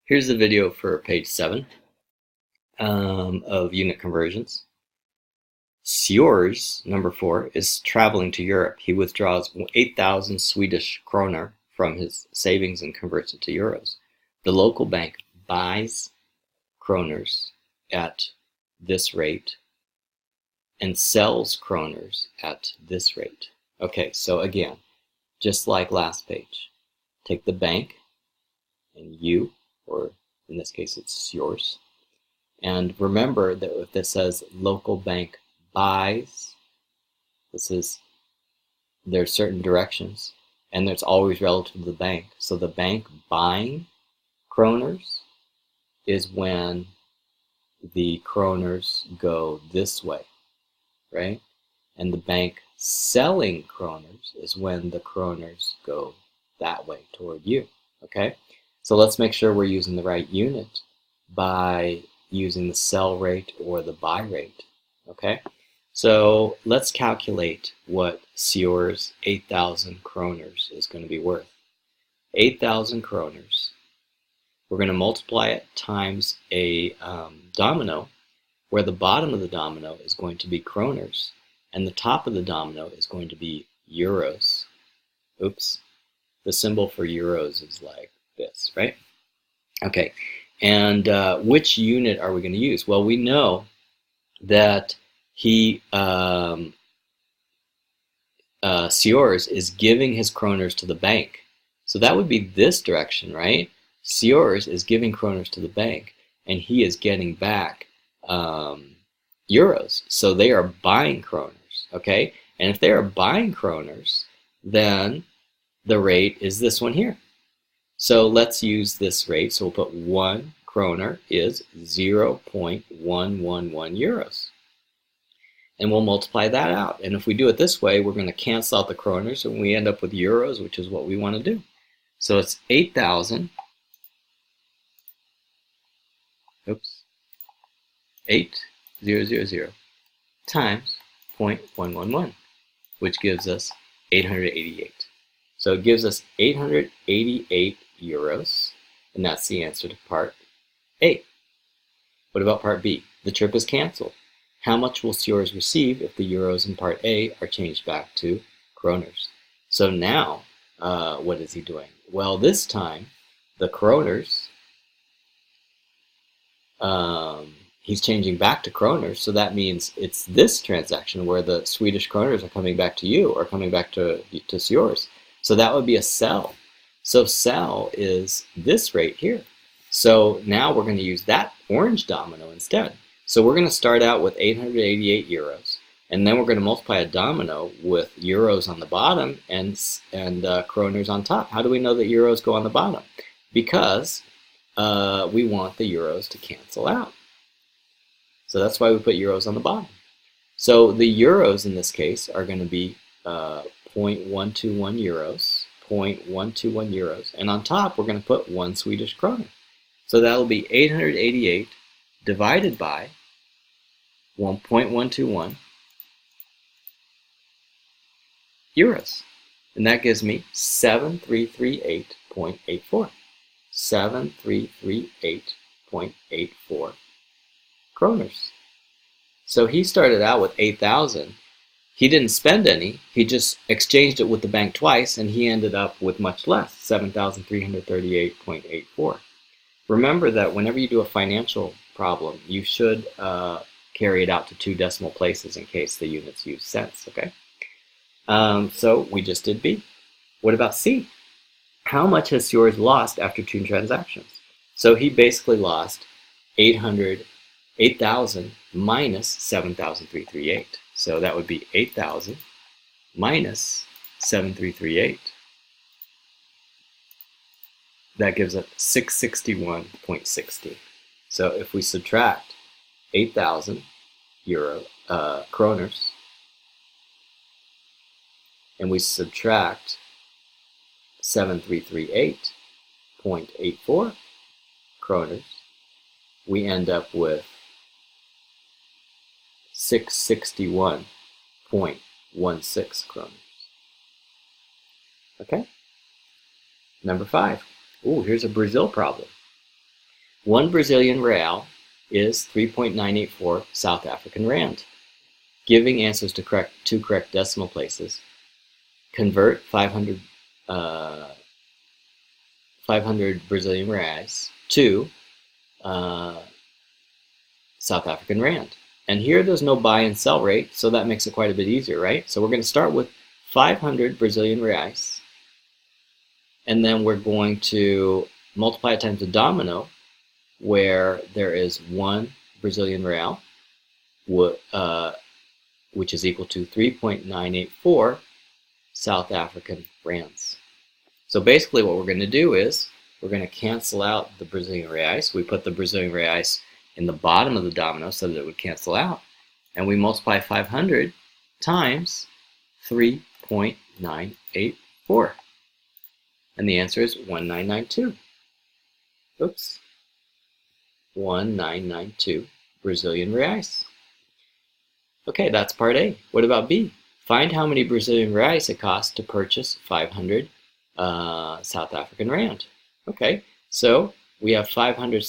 Here's the video for page 7 of unit conversions. Sjors, number 4, is traveling to Europe. He withdraws 8,000 Swedish kroner from his savings and converts it to euros. The local bank buys kroners at this rate and sells kroners at this rate. Okay, so again, just like last page, take the bank and you, or in this case it's yours. And remember that if this says local bank buys, there's certain directions, and it's always relative to the bank. So the bank buying kroners is when the kroners go this way, right? And the bank selling kroners is when the kroners go that way toward you, okay? So let's make sure we're using the right unit by using the sell rate or the buy rate, okay? So let's calculate what Sjors 8,000 kroners is going to be worth. 8,000 kroners. We're going to multiply it times a domino, where the bottom of the domino is going to be kroners, and the top of the domino is going to be euros. Oops. The symbol for euros is like this, right? Okay, and which unit are we going to use? Well, we know that Sjors is giving his kroners to the bank. So that would be this direction, right? Sjors is giving kroners to the bank, and he is getting back euros. So they are buying kroners, okay? And if they are buying kroners, then the rate is this one here. So let's use this rate. So we'll put 1 kroner is 0.111 euros. And we'll multiply that out. And if we do it this way, we're going to cancel out the kroners, and we end up with euros, which is what we want to do. So it's 8,000, 8,000 times 0.111, which gives us 888. So it gives us 888 euros, and that's the answer to part A. What about part B? The trip is canceled. How much will Sjors receive if the euros in part A are changed back to kroners? So now, what is he doing? Well, this time, the kroners, he's changing back to kroners, so that means it's this transaction where the Swedish kroners are coming back to you, or coming back to Sjors. So that would be a sell. So sell is this rate here. So now we're going to use that orange domino instead. So we're going to start out with 888 euros, and then we're going to multiply a domino with euros on the bottom and kroners on top. How do we know that euros go on the bottom? Because we want the euros to cancel out. So that's why we put euros on the bottom. So the euros in this case are going to be 0.121 euros, 0.121 euros, and on top we're going to put 1 Swedish krona. So that'll be 888 divided by 1.121 euros, and that gives me 7338.84. 7338.84 kroners. So he started out with 8,000. He didn't spend any, he just exchanged it with the bank twice, and he ended up with much less, 7,338.84. Remember that whenever you do a financial problem, you should carry it out to 2 decimal places in case the units use cents, okay? So we just did B. What about C? How much has Sjors lost after 2 transactions? So he basically lost 8,000 minus 7,338. So that would be 8,000 minus 7,338. That gives us 661.60. So if we subtract 8,000 kroners, and we subtract 7,338.84 kroners, we end up with 661.16 kroners. Okay? Number 5. Ooh, here's a Brazil problem. 1 Brazilian real is 3.984 South African rand. Giving answers to two correct decimal places. Convert 500 Brazilian reais to South African rand. And here there's no buy and sell rate, so that makes it quite a bit easier, right? So we're going to start with 500 Brazilian reais, and then we're going to multiply it times a domino, where there is 1 Brazilian real, which is equal to 3.984 South African rands. So basically what we're going to do is we're going to cancel out the Brazilian reais. We put the Brazilian reais in the bottom of the domino so that it would cancel out. And we multiply 500 times 3.984. And the answer is 1992. Oops. 1992 Brazilian reais. Okay, that's part A. What about B? Find how many Brazilian reais it costs to purchase 500 South African rand. Okay, so we have 500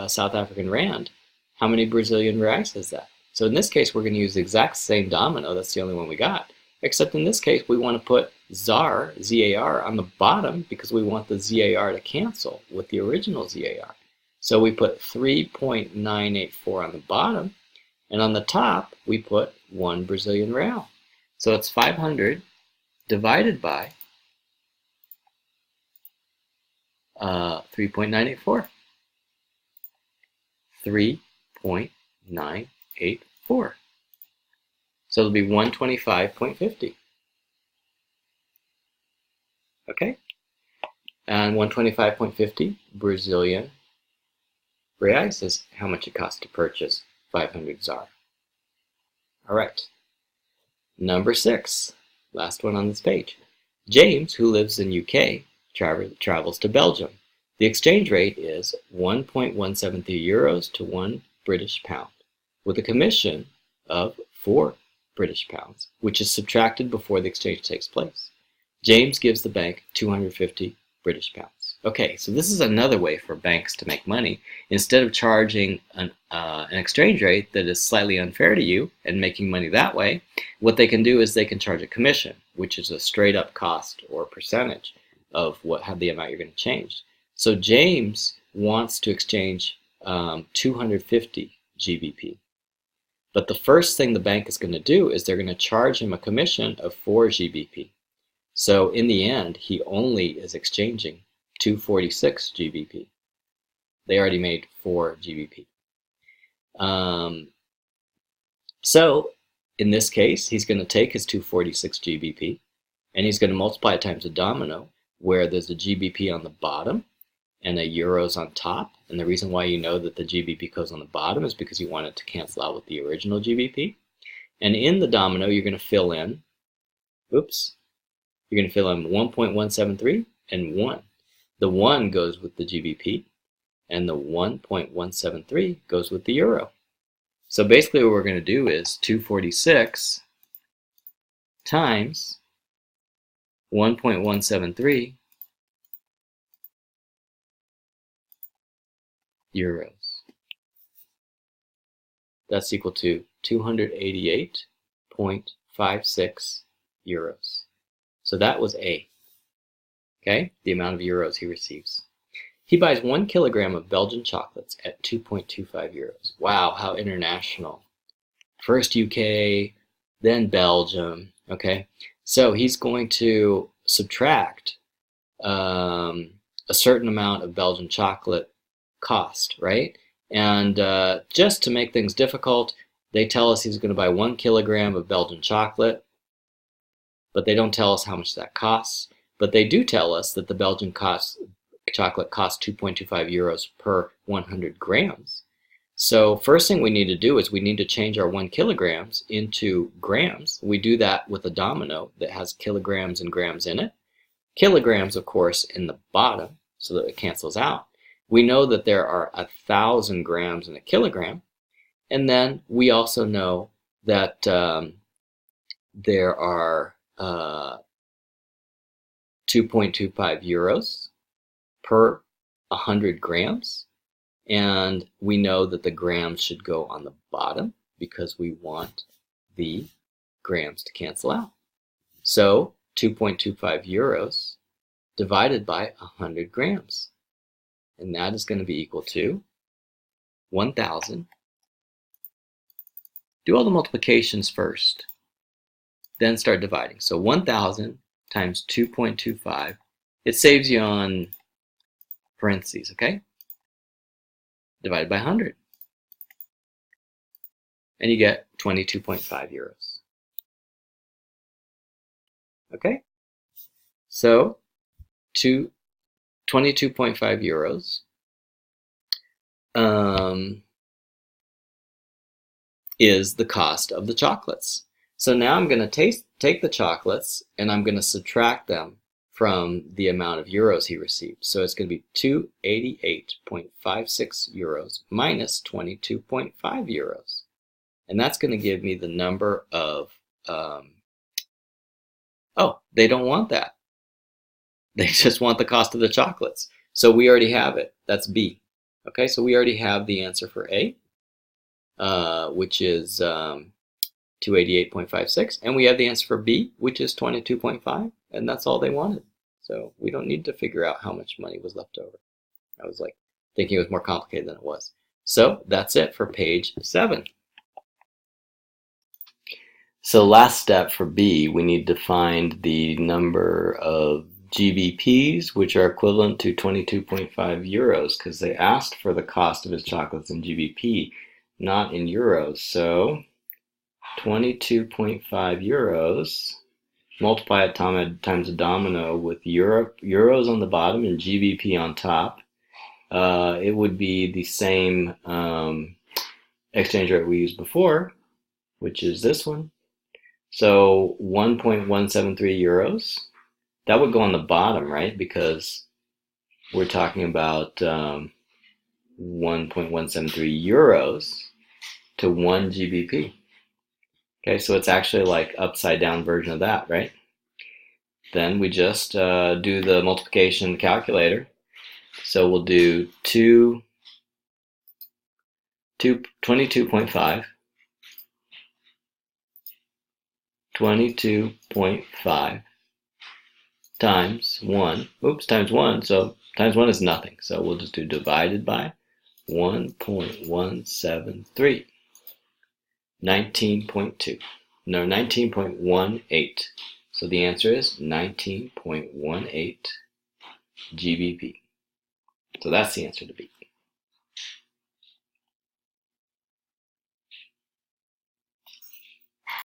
South African rand. How many Brazilian reais is that? So in this case, we're going to use the exact same domino. That's the only one we got. Except in this case, we want to put ZAR, Z-A-R, on the bottom because we want the ZAR to cancel with the original ZAR. So we put 3.984 on the bottom, and on the top, we put 1 Brazilian real. So it's 500 divided by 3.984. 3.984. So it'll be 125.50. Okay? And 125.50 Brazilian reais is how much it costs to purchase 500 ZAR. All right. Number 6, last one on this page. James, who lives in UK, travels to Belgium. The exchange rate is 1.173 euros to 1 British pound, with a commission of 4 British pounds, which is subtracted before the exchange takes place. James gives the bank 250 British pounds. Okay, so this is another way for banks to make money. Instead of charging an exchange rate that is slightly unfair to you and making money that way, what they can do is they can charge a commission, which is a straight up cost or percentage of the amount you're going to change. So James wants to exchange 250 GBP. But the first thing the bank is going to do is they're going to charge him a commission of 4 GBP. So in the end, he only is exchanging 246 GBP. They already made 4 GBP. So in this case, he's going to take his 246 GBP and he's going to multiply it times a domino where there's a GBP on the bottom and a euros on top. And the reason why you know that the GBP goes on the bottom is because you want it to cancel out with the original GBP. And in the domino, you're going to fill in, you're going to fill in 1.173 and 1. The 1 goes with the GBP, and the 1.173 goes with the euro. So basically what we're going to do is 246 times 1.173 euros. That's equal to 288.56 euros. So that was A. Okay, the amount of euros he receives. He buys 1 kilogram of Belgian chocolates at 2.25 euros. Wow, how international. First UK, then Belgium. Okay, so he's going to subtract a certain amount of Belgian chocolate cost, right? And just to make things difficult, they tell us he's going to buy 1 kilogram of Belgian chocolate, but they don't tell us how much that costs. But they do tell us that the Belgian chocolate costs 2.25 euros per 100 grams. So first thing we need to do is we need to change our 1 kilograms into grams. We do that with a domino that has kilograms and grams in it. Kilograms, of course, in the bottom so that it cancels out. We know that there are 1,000 grams in a kilogram. And then we also know that there are 2.25 euros per 100 grams. And we know that the grams should go on the bottom because we want the grams to cancel out. So 2.25 euros divided by 100 grams. And that is going to be equal to 1,000. Do all the multiplications first, then start dividing. So 1,000 times 2.25, it saves you on parentheses, okay? Divided by 100. And you get 22.5 euros. Okay? So 22.5 euros is the cost of the chocolates. So now I'm going to take the chocolates and I'm going to subtract them from the amount of euros he received. So it's going to be 288.56 euros minus 22.5 euros. And that's going to give me the number of, oh, they don't want that. They just want the cost of the chocolates. So we already have it. That's B. Okay, so we already have the answer for A, which is 288.56. And we have the answer for B, which is 22.5. And that's all they wanted. So we don't need to figure out how much money was left over. I was like thinking it was more complicated than it was. So that's it for page 7. So last step for B, we need to find the number of GBPs, which are equivalent to 22.5 euros, because they asked for the cost of his chocolates in GBP, not in euros. So 22.5 euros, multiply it times a domino with euros on the bottom and GBP on top. It would be the same exchange rate we used before, which is this one. So 1.173 euros. That would go on the bottom, right? Because we're talking about 1.173 euros to 1 GBP. Okay, so it's actually like upside down version of that, right? Then we just do the multiplication calculator. So we'll do 22.5 times 1, times 1, so times 1 is nothing, so we'll just do divided by 1.173, 19.18, so the answer is 19.18 GBP, so that's the answer to B.